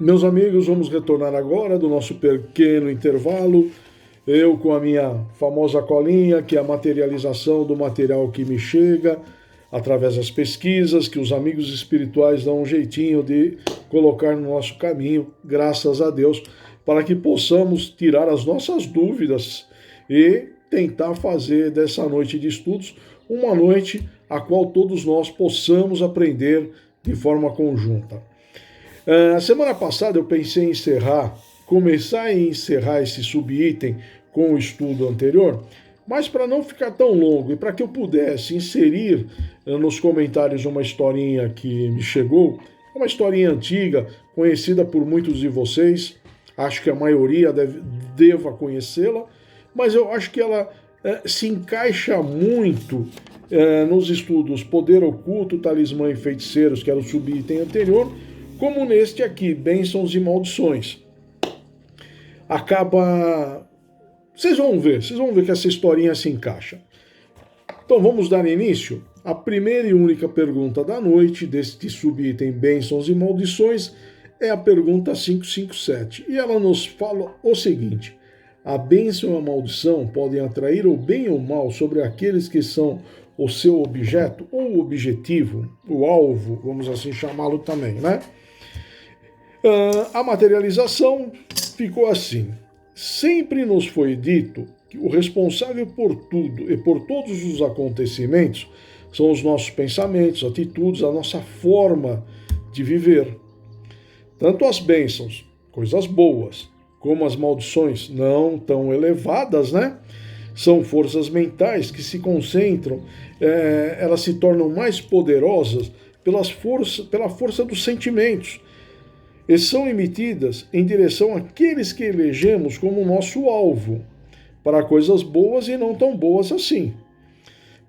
Meus amigos, vamos retornar agora do nosso pequeno intervalo. Eu com a minha famosa colinha, que é a materialização do material que me chega através das pesquisas, que os amigos espirituais dão um jeitinho de colocar no nosso caminho, graças a Deus, para que possamos tirar as nossas dúvidas e tentar fazer dessa noite de estudos uma noite a qual todos nós possamos aprender de forma conjunta. A semana passada eu pensei em começar a encerrar esse subitem com o estudo anterior, mas para não ficar tão longo e para que eu pudesse inserir nos comentários uma historinha que me chegou, uma historinha antiga, conhecida por muitos de vocês, acho que a maioria deva conhecê-la, mas eu acho que ela se encaixa muito nos estudos Poder Oculto, Talismã e Feiticeiros, que era o subitem anterior, como neste aqui, Bênçãos e Maldições. Vocês vão ver que essa historinha se encaixa. Então vamos dar início? A primeira e única pergunta da noite deste subitem Bênçãos e Maldições é a pergunta 557. E ela nos fala o seguinte: a bênção e a maldição podem atrair o bem ou o mal sobre aqueles que são o seu objeto ou objetivo, o alvo, vamos assim chamá-lo também, né? A materialização ficou assim. Sempre nos foi dito que o responsável por tudo e por todos os acontecimentos são os nossos pensamentos, atitudes, a nossa forma de viver. Tanto as bênçãos, coisas boas, como as maldições não tão elevadas, né? São forças mentais que se concentram, elas se tornam mais poderosas pela força dos sentimentos, e são emitidas em direção àqueles que elegemos como nosso alvo, para coisas boas e não tão boas assim.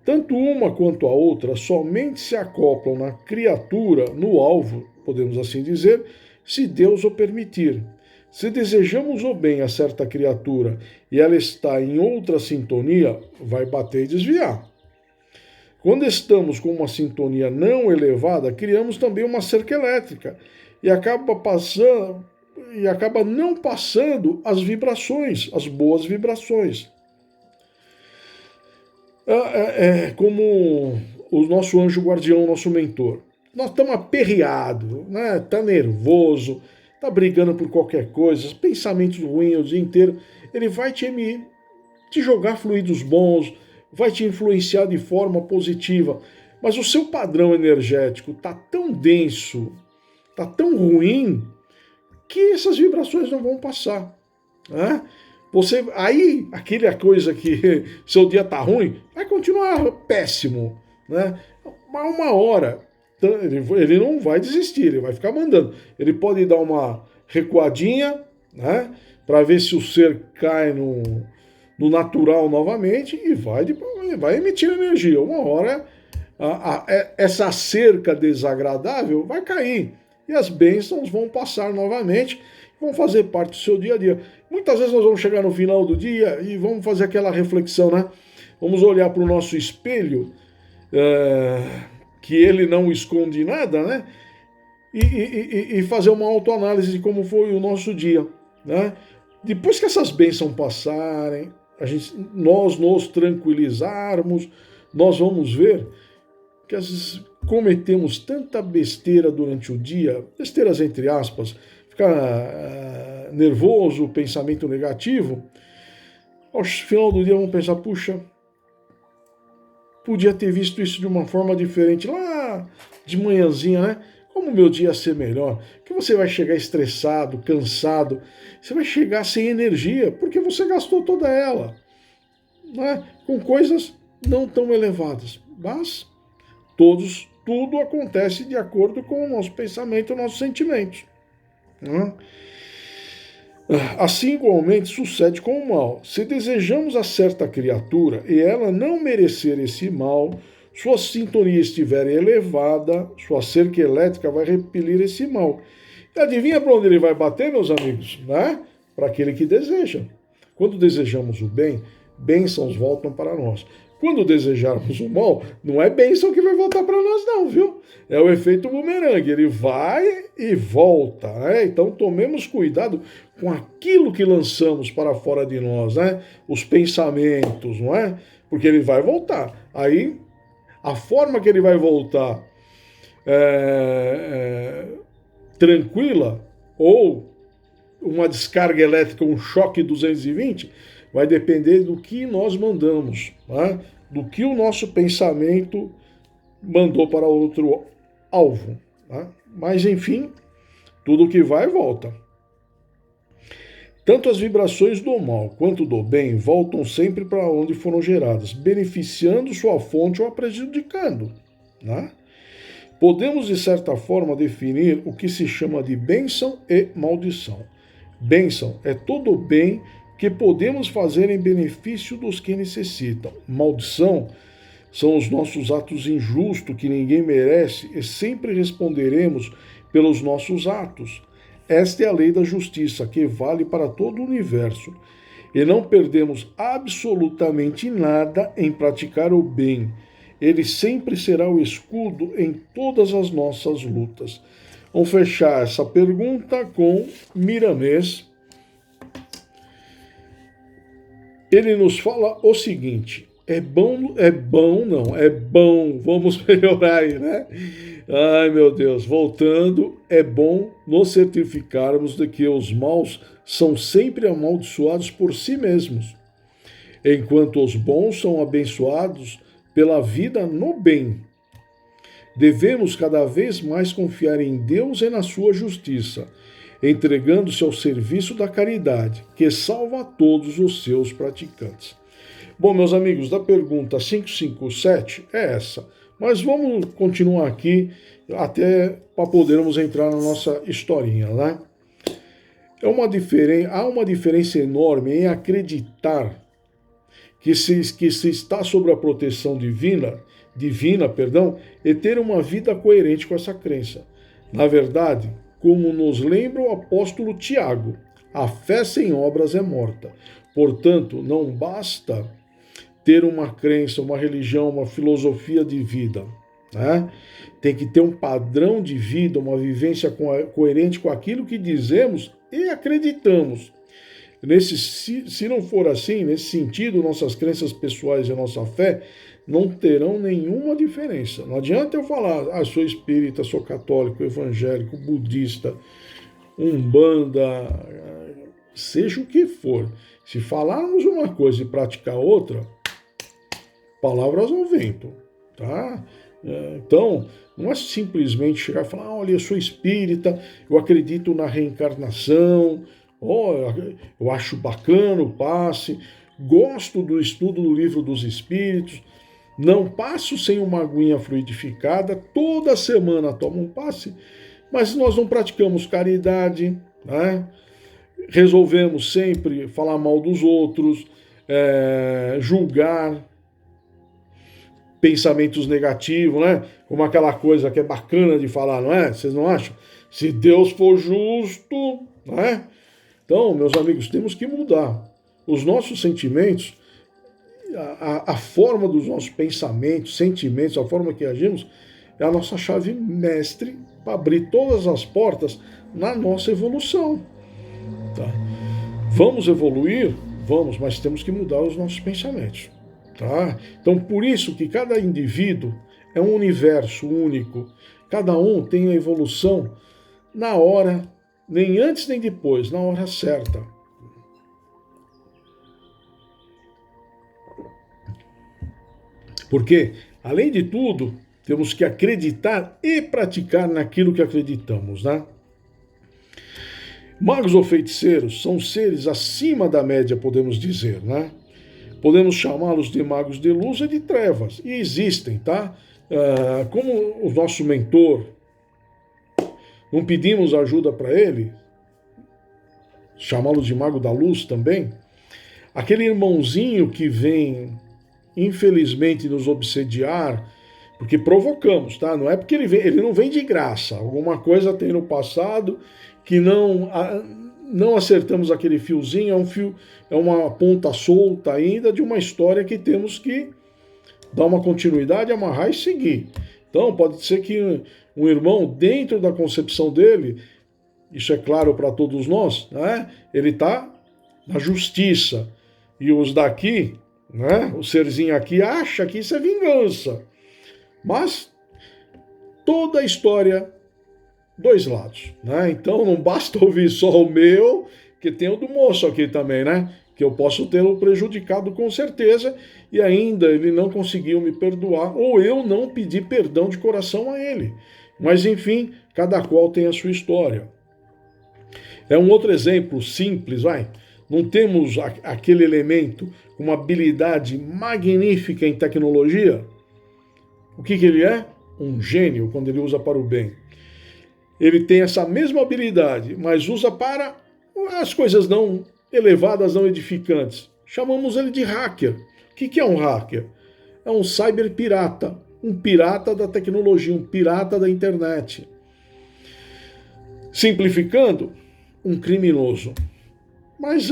Tanto uma quanto a outra somente se acoplam na criatura, no alvo, podemos assim dizer, se Deus o permitir. Se desejamos o bem a certa criatura e ela está em outra sintonia, vai bater e desviar. Quando estamos com uma sintonia não elevada, criamos também uma cerca elétrica e acaba não passando as vibrações, as boas vibrações. Como o nosso anjo guardião, nosso mentor. Nós estamos aperreados, né? Tá nervoso, tá brigando por qualquer coisa, pensamentos ruins o dia inteiro. Ele vai te jogar fluidos bons, vai te influenciar de forma positiva. Mas o seu padrão energético tá tão denso, tá tão ruim, que essas vibrações não vão passar, né? Aquela coisa que seu dia tá ruim, vai continuar péssimo, né? Mas uma hora, ele não vai desistir, ele vai ficar mandando. Ele pode dar uma recuadinha, né? Para ver se o ser cai no natural novamente e vai emitir energia. Uma hora, essa cerca desagradável vai cair. E as bênçãos vão passar novamente, vão fazer parte do seu dia a dia. Muitas vezes nós vamos chegar no final do dia e vamos fazer aquela reflexão, né? Vamos olhar para o nosso espelho, que ele não esconde nada, né? E fazer uma autoanálise de como foi o nosso dia, né? Depois que essas bênçãos passarem, nós nos tranquilizarmos, nós vamos ver que às vezes cometemos tanta besteira durante o dia, besteiras entre aspas, ficar nervoso, pensamento negativo, ao final do dia vamos pensar, puxa, podia ter visto isso de uma forma diferente lá de manhãzinha, né? Como o meu dia ia ser melhor? Porque você vai chegar estressado, cansado, você vai chegar sem energia, porque você gastou toda ela, né? Com coisas não tão elevadas, mas tudo acontece de acordo com o nosso pensamento e os nossos sentimentos, né? Assim, igualmente, sucede com o mal. Se desejamos a certa criatura e ela não merecer esse mal, sua sintonia estiver elevada, sua cerca elétrica vai repelir esse mal. E adivinha para onde ele vai bater, meus amigos? Né? Para aquele que deseja. Quando desejamos o bem, bênçãos voltam para nós. Quando desejarmos o mal, não é bênção que vai voltar para nós não, viu? É o efeito bumerangue, ele vai e volta, né? Então tomemos cuidado com aquilo que lançamos para fora de nós, né? Os pensamentos, não é? Porque ele vai voltar. Aí, a forma que ele vai voltar tranquila, ou uma descarga elétrica, um choque 220, vai depender do que nós mandamos, né? Do que o nosso pensamento mandou para outro alvo. Né? Mas, enfim, tudo que vai, volta. Tanto as vibrações do mal quanto do bem voltam sempre para onde foram geradas, beneficiando sua fonte ou a prejudicando. Né? Podemos, de certa forma, definir o que se chama de bênção e maldição. Bênção é todo o bem que podemos fazer em benefício dos que necessitam. Maldição são os nossos atos injustos que ninguém merece e sempre responderemos pelos nossos atos. Esta é a lei da justiça, que vale para todo o universo. E não perdemos absolutamente nada em praticar o bem. Ele sempre será o escudo em todas as nossas lutas. Vamos fechar essa pergunta com Miramês. Ele nos fala o seguinte: é bom, vamos melhorar aí, né? Ai, meu Deus, voltando, é bom nos certificarmos de que os maus são sempre amaldiçoados por si mesmos, enquanto os bons são abençoados pela vida no bem. Devemos cada vez mais confiar em Deus e na sua justiça, entregando-se ao serviço da caridade, que salva todos os seus praticantes. Bom, meus amigos, da pergunta 557 é essa. Mas vamos continuar aqui até para podermos entrar na nossa historinha, né? Há uma diferença enorme em acreditar que se está sob a proteção divina, e ter uma vida coerente com essa crença. Na verdade, como nos lembra o apóstolo Tiago, a fé sem obras é morta. Portanto, não basta ter uma crença, uma religião, uma filosofia de vida. Né? Tem que ter um padrão de vida, uma vivência coerente com aquilo que dizemos e acreditamos. Se não for assim, nesse sentido, nossas crenças pessoais e a nossa fé não terão nenhuma diferença. Não adianta eu falar, sou espírita, sou católico, evangélico, budista, umbanda, seja o que for. Se falarmos uma coisa e praticar outra, palavras ao vento, tá? Então, não é simplesmente chegar e falar, olha, eu sou espírita, eu acredito na reencarnação, eu acho bacana o passe, gosto do estudo do livro dos espíritos, não passo sem uma aguinha fluidificada, toda semana tomo um passe, mas nós não praticamos caridade, né? Resolvemos sempre falar mal dos outros, julgar, pensamentos negativos, né? Como aquela coisa que é bacana de falar, não é? Vocês não acham? Se Deus for justo, né? Então, meus amigos, temos que mudar. Os nossos sentimentos, a forma dos nossos pensamentos, sentimentos, a forma que agimos, é a nossa chave mestre para abrir todas as portas na nossa evolução. Tá? Vamos evoluir? Vamos, mas temos que mudar os nossos pensamentos. Tá? Então, por isso que cada indivíduo é um universo único. Cada um tem a evolução na hora, nem antes nem depois, na hora certa. Porque, além de tudo, temos que acreditar e praticar naquilo que acreditamos, né? Magos ou feiticeiros são seres acima da média, podemos dizer, né? Podemos chamá-los de magos de luz e de trevas. E existem, tá? Como o nosso mentor, não pedimos ajuda para ele, chamá-lo de mago da luz também. Aquele irmãozinho que vem, infelizmente, nos obsediar, porque provocamos, tá? Não é porque ele não vem de graça. Alguma coisa tem no passado que não acertamos aquele fiozinho, é uma ponta solta ainda de uma história que temos que dar uma continuidade, amarrar e seguir. Então, pode ser que um irmão, dentro da concepção dele, isso é claro para todos nós, né? Ele está na justiça. E os daqui, né? O serzinho aqui acha que isso é vingança. Mas toda a história, dois lados, né? Então não basta ouvir só o meu, que tem o do moço aqui também, né? Que eu posso tê-lo prejudicado com certeza e ainda ele não conseguiu me perdoar ou eu não pedi perdão de coração a ele. Mas enfim, cada qual tem a sua história. É um outro exemplo simples, vai. Não temos aquele elemento com uma habilidade magnífica em tecnologia? O que ele é? Um gênio quando ele usa para o bem. Ele tem essa mesma habilidade, mas usa para as coisas não elevadas, não edificantes. Chamamos ele de hacker. O que é um hacker? É um cyberpirata, um pirata da tecnologia, um pirata da internet. Simplificando, um criminoso. Mas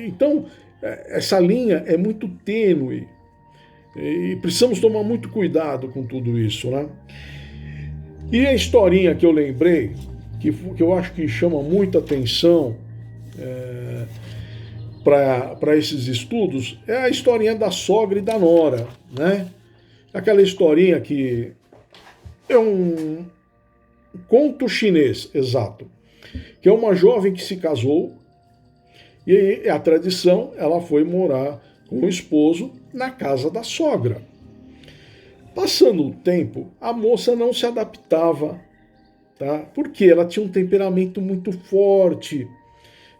então, essa linha é muito tênue e precisamos tomar muito cuidado com tudo isso, né? E a historinha que eu lembrei, que eu acho que chama muita atenção para esses estudos, é a historinha da sogra e da nora, né? Aquela historinha que é um conto chinês, exato, que é uma jovem que se casou e a tradição, ela foi morar com o esposo na casa da sogra. Passando o tempo, a moça não se adaptava, tá? Porque ela tinha um temperamento muito forte,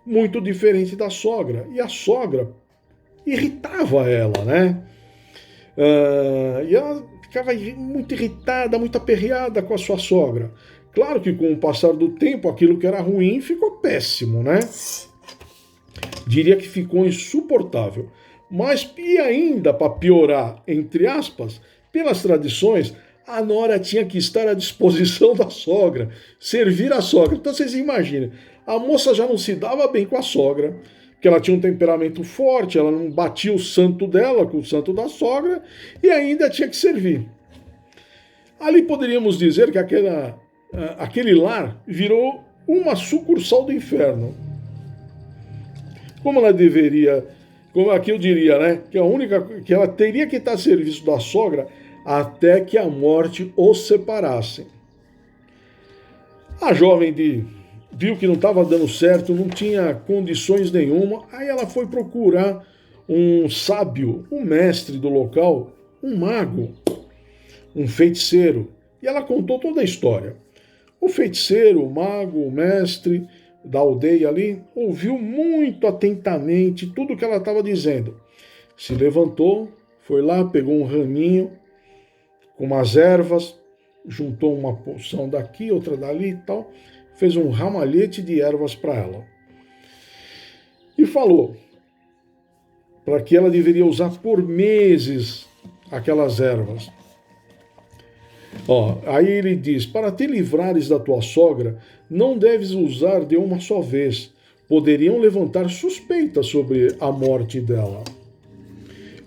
muito diferente da sogra. E a sogra irritava ela, né? E ela ficava muito irritada, muito aperreada com a sua sogra. Claro que com o passar do tempo, aquilo que era ruim ficou péssimo, né? Diria que ficou insuportável. Mas, e ainda, para piorar, entre aspas, pelas tradições, a nora tinha que estar à disposição da sogra, servir a sogra. Então vocês imaginem, a moça já não se dava bem com a sogra, porque ela tinha um temperamento forte, ela não batia o santo dela com o santo da sogra, e ainda tinha que servir. Ali poderíamos dizer que aquele lar virou uma sucursal do inferno. Como ela deveria, como aqui eu diria, né? Que ela teria que estar a serviço da sogra até que a morte os separasse. A jovem viu que não estava dando certo, não tinha condições nenhuma, aí ela foi procurar um sábio, um mestre do local, um mago, um feiticeiro. E ela contou toda a história. O feiticeiro, o mago, o mestre da aldeia ali, ouviu muito atentamente tudo que ela estava dizendo. Se levantou, foi lá, pegou um raminho com umas ervas, juntou uma porção daqui, outra dali e tal, fez um ramalhete de ervas para ela. E falou para que ela deveria usar por meses aquelas ervas. Aí ele diz, para te livrares da tua sogra, não deves usar de uma só vez. Poderiam levantar suspeitas sobre a morte dela.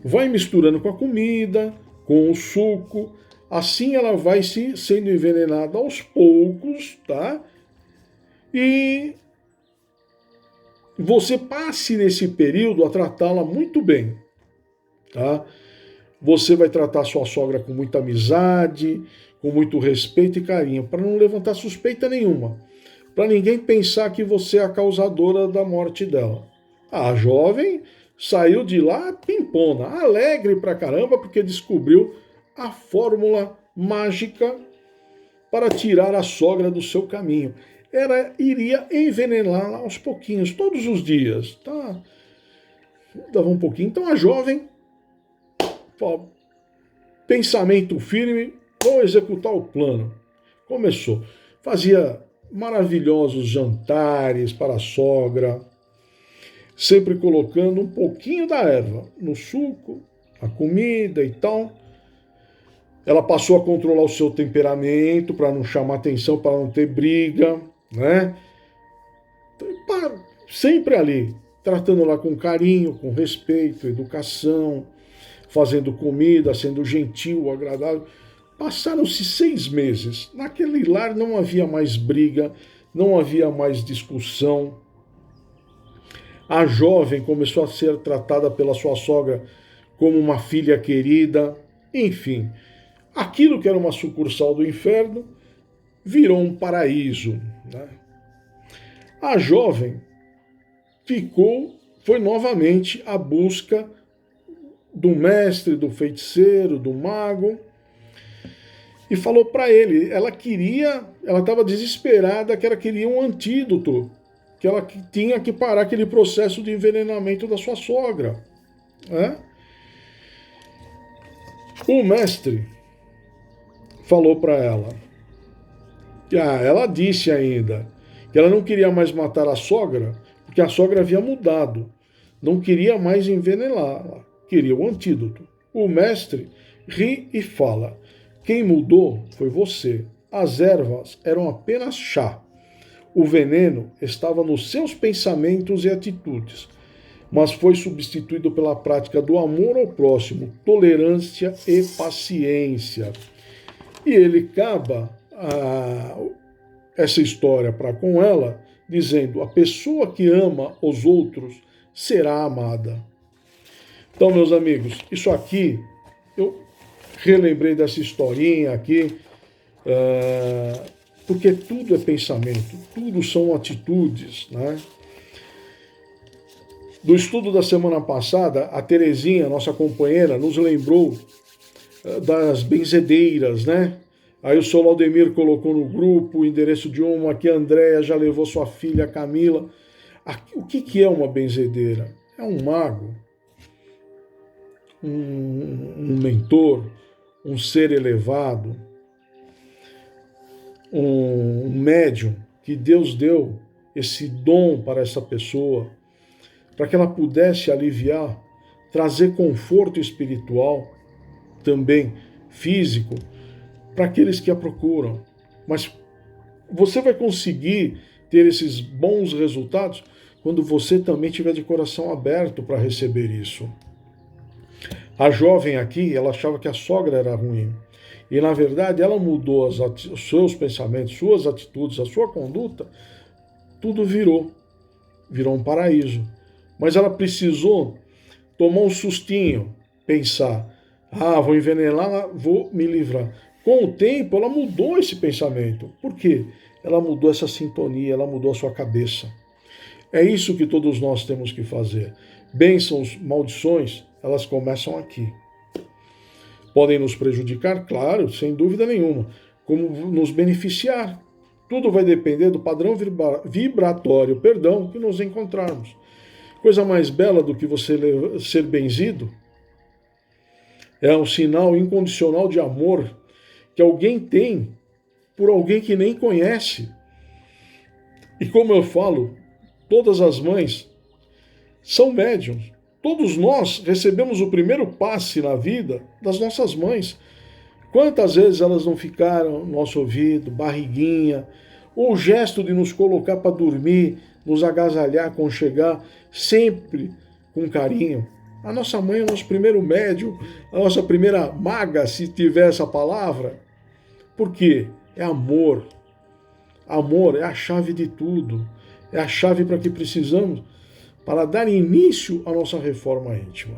Vai misturando com a comida, com o suco, assim ela vai sendo envenenada aos poucos, tá? E você passe nesse período a tratá-la muito bem, tá? Você vai tratar sua sogra com muita amizade, com muito respeito e carinho, para não levantar suspeita nenhuma, para ninguém pensar que você é a causadora da morte dela. A jovem saiu de lá pimpona, alegre pra caramba, porque descobriu a fórmula mágica para tirar a sogra do seu caminho. Ela iria envenená-la aos pouquinhos, todos os dias, tá? Dava um pouquinho. Então a jovem, pensamento firme, vou executar o plano. Começou. Fazia maravilhosos jantares para a sogra, sempre colocando um pouquinho da erva no suco, a comida e tal. Ela passou a controlar o seu temperamento para não chamar atenção, para não ter briga, né? Sempre ali, tratando-la com carinho, com respeito, educação, fazendo comida, sendo gentil, agradável. Passaram-se 6 meses. Naquele lar não havia mais briga, não havia mais discussão. A jovem começou a ser tratada pela sua sogra como uma filha querida. Enfim, aquilo que era uma sucursal do inferno virou um paraíso, né? A jovem foi novamente à busca do mestre, do feiticeiro, do mago, e falou para ele, ela estava desesperada, que ela queria um antídoto, que ela tinha que parar aquele processo de envenenamento da sua sogra, né? O mestre falou para ela, ela disse ainda que ela não queria mais matar a sogra, porque a sogra havia mudado, não queria mais envenená-la, queria o antídoto. O mestre ri e fala, quem mudou foi você, as ervas eram apenas chá, o veneno estava nos seus pensamentos e atitudes, mas foi substituído pela prática do amor ao próximo, tolerância e paciência. E ele acaba essa história para com ela, dizendo, a pessoa que ama os outros será amada. Então, meus amigos, isso aqui, eu relembrei dessa historinha aqui, porque tudo é pensamento, tudo são atitudes, né? Do estudo da semana passada, a Terezinha, nossa companheira, nos lembrou das benzedeiras, né? Aí o seu Laudemir colocou no grupo o endereço de uma, que a Andréia já levou sua filha, a Camila. O que é uma benzedeira? É um mago, um mentor, um ser elevado, um médium que Deus deu esse dom para essa pessoa, para que ela pudesse aliviar, trazer conforto espiritual, também físico, para aqueles que a procuram. Mas você vai conseguir ter esses bons resultados quando você também tiver de coração aberto para receber isso. A jovem aqui, ela achava que a sogra era ruim. E, na verdade, ela mudou os seus pensamentos, suas atitudes, a sua conduta, tudo virou um paraíso. Mas ela precisou tomar um sustinho, pensar, vou envenenar, vou me livrar. Com o tempo, ela mudou esse pensamento. Por quê? Ela mudou essa sintonia, ela mudou a sua cabeça. É isso que todos nós temos que fazer. Bênçãos, maldições, elas começam aqui. Podem nos prejudicar, claro, sem dúvida nenhuma, como nos beneficiar. Tudo vai depender do padrão vibratório, que nos encontrarmos. Coisa mais bela do que você ser benzido é um sinal incondicional de amor que alguém tem por alguém que nem conhece. E como eu falo, todas as mães são médiums. Todos nós recebemos o primeiro passe na vida das nossas mães. Quantas vezes elas não ficaram no nosso ouvido, barriguinha, ou o gesto de nos colocar para dormir, nos agasalhar, aconchegar, sempre com carinho. A nossa mãe é o nosso primeiro médium, a nossa primeira maga, se tiver essa palavra. Por quê? É amor. Amor é a chave de tudo. É a chave para que precisamos para dar início à nossa reforma íntima.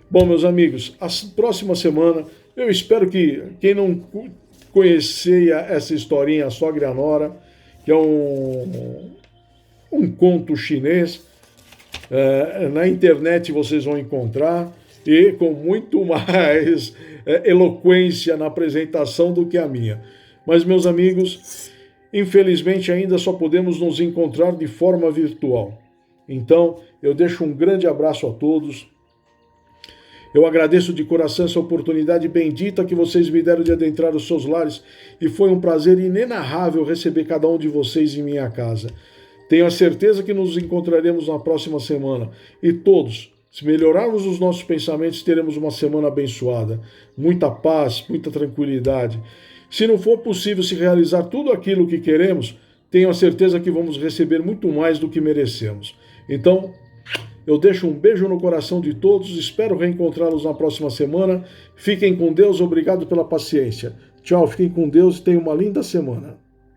Bom, meus amigos, a próxima semana, eu espero que quem não conhecia essa historinha, a Sogra e a Nora, que é um conto chinês, na internet vocês vão encontrar, e com muito mais eloquência na apresentação do que a minha. Mas, meus amigos, infelizmente ainda só podemos nos encontrar de forma virtual. Então, eu deixo um grande abraço a todos. Eu agradeço de coração essa oportunidade bendita que vocês me deram de adentrar os seus lares e foi um prazer inenarrável receber cada um de vocês em minha casa. Tenho a certeza que nos encontraremos na próxima semana e todos, se melhorarmos os nossos pensamentos, teremos uma semana abençoada. Muita paz, muita tranquilidade. Se não for possível se realizar tudo aquilo que queremos, tenho a certeza que vamos receber muito mais do que merecemos. Então, Eu deixo um beijo no coração de todos, espero reencontrá-los na próxima semana. Fiquem com Deus, obrigado pela paciência. Tchau, fiquem com Deus e tenham uma linda semana.